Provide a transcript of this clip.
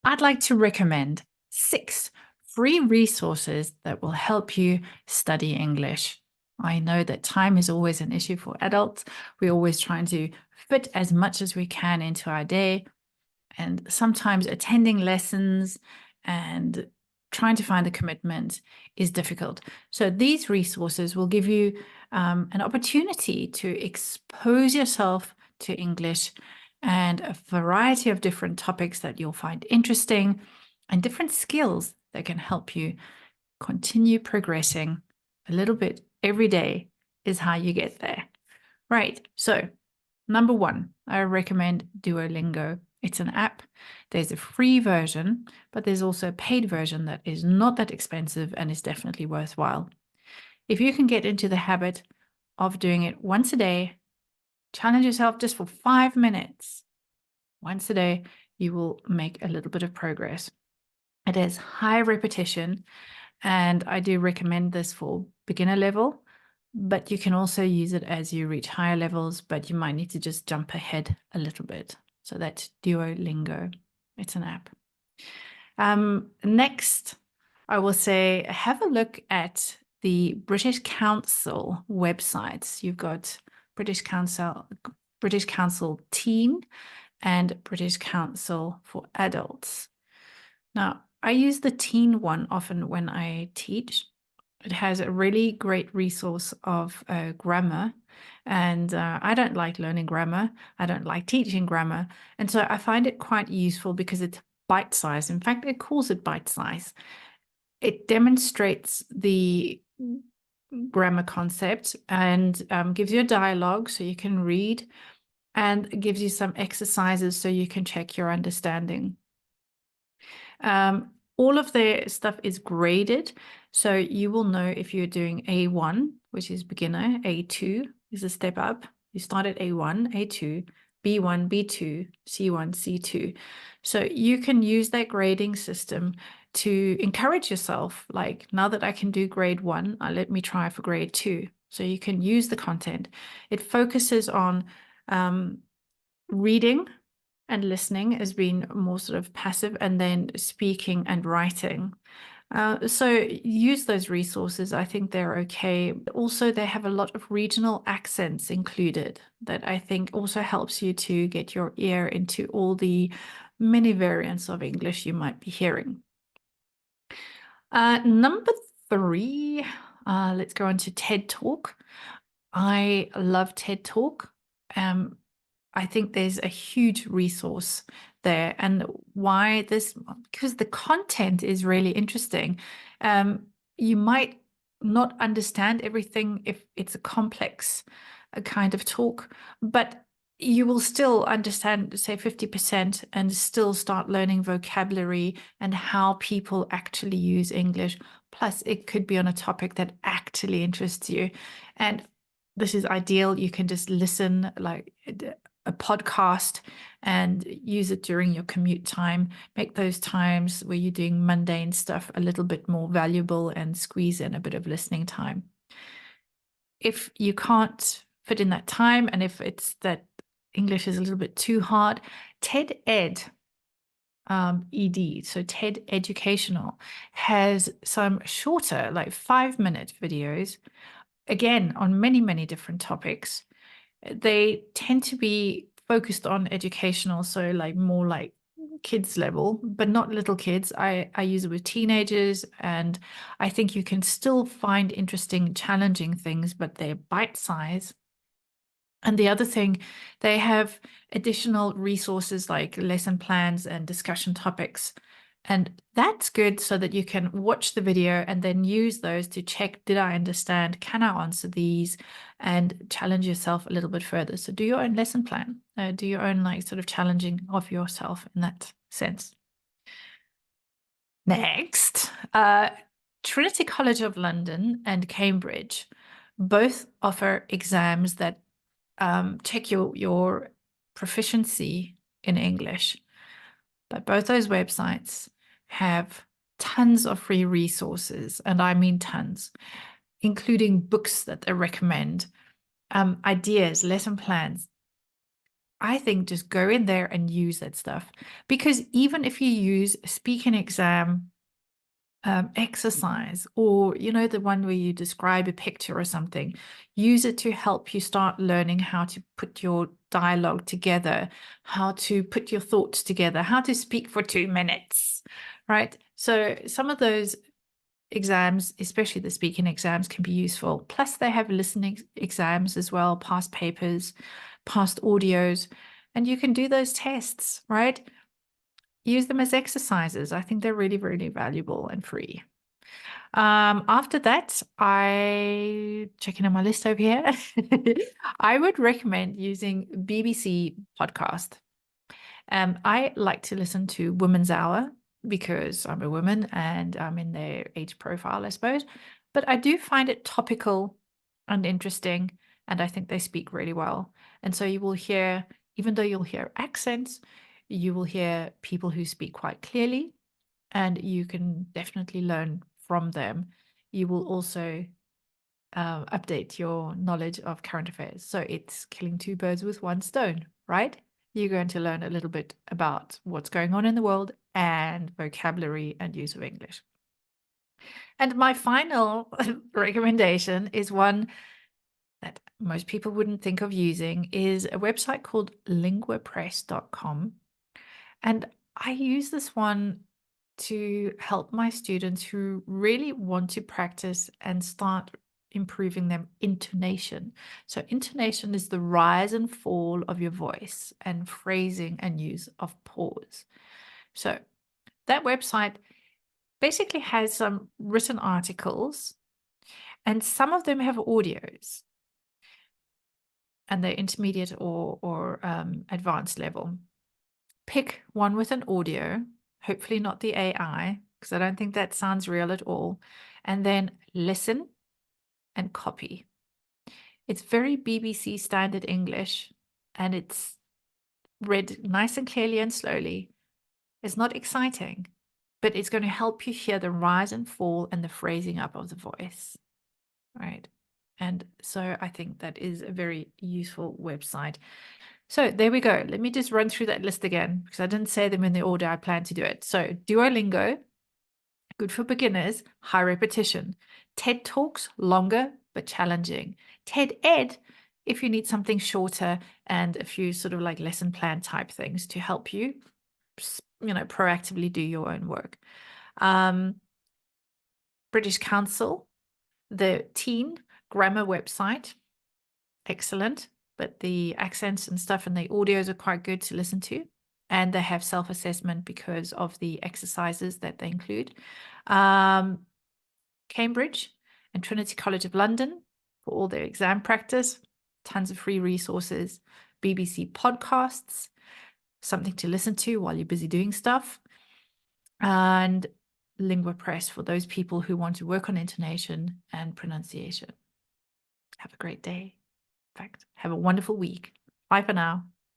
I'd like to recommend 6 free resources that will help you study English. I know that time is always an issue for adults. We're always trying to fit as much as we can into our day. And sometimes attending lessons and trying to find the commitment is difficult. So these resources will give you an opportunity to expose yourself to English and a variety of different topics that you'll find interesting and different skills that can help you continue progressing a little bit every day is how you get there. Right. So number 1, I recommend Duolingo. It's an app. There's a free version, but there's also a paid version that is not that expensive and is definitely worthwhile. If you can get into the habit of doing it once a day, challenge yourself just for 5 minutes. Once a day, you will make a little bit of progress. It has high repetition, and I do recommend this for beginner level, but you can also use it as you reach higher levels, but you might need to just jump ahead a little bit. So that's Duolingo. It's an app. Next, I will say have a look at the British Council websites. You've got British Council Teen, and British Council for Adults. Now, I use the teen one often when I teach. It has a really great resource of grammar, and I don't like learning grammar. I don't like teaching grammar, and so I find it quite useful because it's bite-sized. In fact, it calls it bite-sized. It demonstrates the grammar concept and gives you a dialogue so you can read, and gives you some exercises so you can check your understanding. All of their stuff is graded, so you will know if you're doing A1, which is beginner, A2 is a step up. You start at A1, A2, B1, B2, C1, C2. So you can use that grading system to encourage yourself, like, now that I can do grade 1, let me try for grade 2. So you can use the content. It focuses on reading and listening as being more sort of passive, and then speaking and writing. So use those resources. I think they're okay. Also, they have a lot of regional accents included that I think also helps you to get your ear into all the many variants of English you might be hearing. Number 3, let's go on to TED Talk. I love TED Talk. I think there's a huge resource there. And why this? Because the content is really interesting. You might not understand everything if it's a complex kind of talk, but you will still understand, say, 50% and still start learning vocabulary and how people actually use English. Plus, it could be on a topic that actually interests you. And this is ideal. You can just listen like a podcast and use it during your commute time. Make those times where you're doing mundane stuff a little bit more valuable and squeeze in a bit of listening time. If you can't fit in that time, and if it's that English is a little bit too hard, TED Ed, ED, so TED Educational, has some shorter, like 5-minute videos, again, on many, many different topics. They tend to be focused on educational, so like more like kids level, but not little kids. I use it with teenagers, and I think you can still find interesting, challenging things, but they're bite size. And the other thing, they have additional resources like lesson plans and discussion topics. And that's good so that you can watch the video and then use those to check, did I understand? Can I answer these? And challenge yourself a little bit further. So do your own lesson plan. Do your own like sort of challenging of yourself in that sense. Next, Trinity College of London and Cambridge both offer exams that check your proficiency in English. But both those websites have tons of free resources, and I mean tons, including books that they recommend, ideas, lesson plans. I think just go in there and use that stuff. Because even if you use speaking exam exercise, or the one where you describe a picture or something, use it to help you start learning how to put your dialogue together, how to put your thoughts together, how to speak for 2 minutes, right? So some of those exams, especially the speaking exams, can be useful. Plus they have listening exams as well, past papers, past audios, and you can do those tests, right? Use them as exercises. I think they're really, really valuable and free. After that, I checking on my list over here. I would recommend using BBC podcast. I like to listen to Women's Hour because I'm a woman and I'm in their age profile, I suppose. But I do find it topical and interesting, and I think they speak really well. And so you will hear, even though you'll hear accents, you will hear people who speak quite clearly, and you can definitely learn from them. You will also update your knowledge of current affairs. So it's killing two birds with one stone, right? You're going to learn a little bit about what's going on in the world and vocabulary and use of English. And my final recommendation is one that most people wouldn't think of using, is a website called linguapress.com. And I use this one to help my students who really want to practice and start improving their intonation. So intonation is the rise and fall of your voice, and phrasing and use of pause. So that website basically has some written articles, and some of them have audios, and they're intermediate or advanced level. Pick one with an audio, hopefully not the AI, because I don't think that sounds real at all. And then listen and copy. It's very BBC standard English, and it's read nice and clearly and slowly. It's not exciting, but it's going to help you hear the rise and fall and the phrasing up of the voice, right? And so I think that is a very useful website. So there we go. Let me just run through that list again, because I didn't say them in the order I planned to do it. So Duolingo, good for beginners, high repetition. TED Talks, longer but challenging. TED Ed, if you need something shorter and a few sort of like lesson plan type things to help you, proactively do your own work. British Council, the teen grammar website, excellent, but the accents and stuff and the audios are quite good to listen to. And they have self-assessment because of the exercises that they include. Cambridge and Trinity College of London for all their exam practice, tons of free resources. BBC podcasts, something to listen to while you're busy doing stuff. And Lingua Press for those people who want to work on intonation and pronunciation. Have a great day. In fact, have a wonderful week. Bye for now.